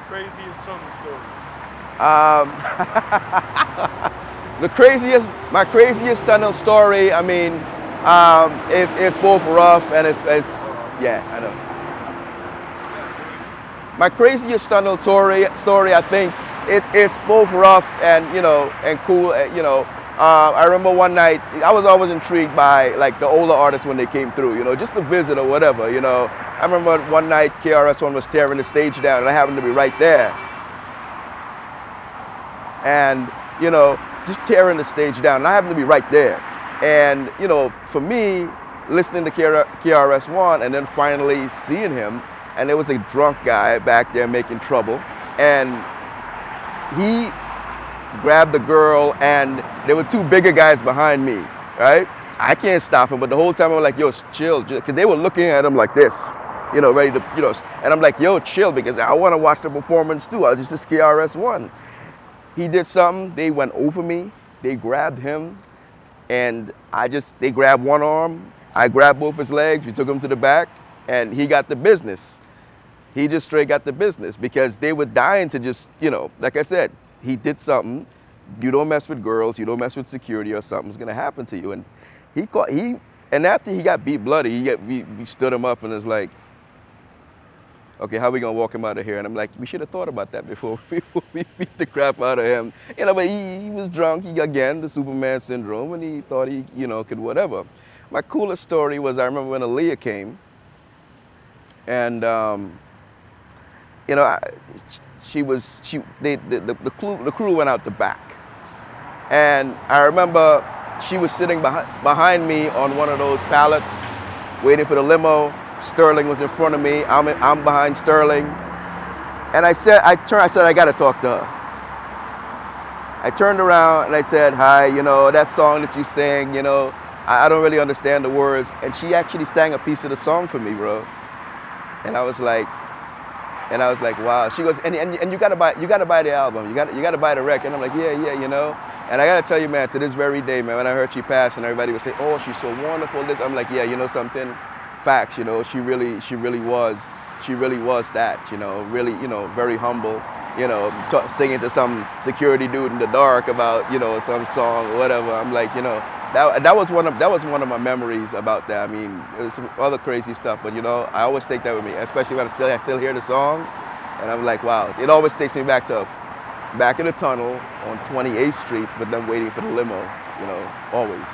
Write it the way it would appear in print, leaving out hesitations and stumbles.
craziest tunnel story? My craziest tunnel story. I mean, it's both rough and yeah, I know. My craziest tunnel story, I think it's both rough and and cool. I remember one night I was always intrigued by like the older artists when they came through, just to visit or whatever. I remember one night KRS One was tearing the stage down, and I happened to be right there, and just tearing the stage down, and I happened to be right there, and for me, listening to KRS One and then finally seeing him, and there was a drunk guy back there making trouble, and he grabbed the girl, and there were two bigger guys behind me, right? I can't stop him, but the whole time I'm like, yo, chill, because they were looking at him like this, ready to, and I'm like, yo, chill, because I want to watch the performance too. This is KRS One. He did something, they went over me, they grabbed him, and they grabbed one arm, I grabbed both his legs, we took him to the back, and he got the business. He just straight got the business because they were dying to just, like I said, he did something. You don't mess with girls, you don't mess with security, or something's gonna happen to you. And and after he got beat bloody, we stood him up and it's like, okay, how are we gonna walk him out of here? And I'm like, we should have thought about that before we beat the crap out of him. But he was drunk, again, the Superman syndrome, and he thought he, could whatever. My coolest story was I remember when Aaliyah came, and the crew went out the back, and I remember she was sitting behind me on one of those pallets, waiting for the limo. Sterling was in front of me. I'm behind Sterling, and I said I got to talk to her. I turned around and I said, hi, that song that you sang, I don't really understand the words, and she actually sang a piece of the song for me, bro. And I was like, wow. She goes, and you gotta buy the album. You gotta buy the record. And I'm like, yeah. And I gotta tell you, man, to this very day, man, when I heard she passed and everybody would say, oh, she's so wonderful. I'm like, yeah, something, facts. She really was that. Really, very humble. Singing to some security dude in the dark about, some song or whatever. I'm like, that was one of my memories about that. I mean, there's some other crazy stuff, but I always take that with me, especially when I still hear the song, and I'm like, wow. It always takes me back in the tunnel on 28th Street, with them waiting for the limo, always.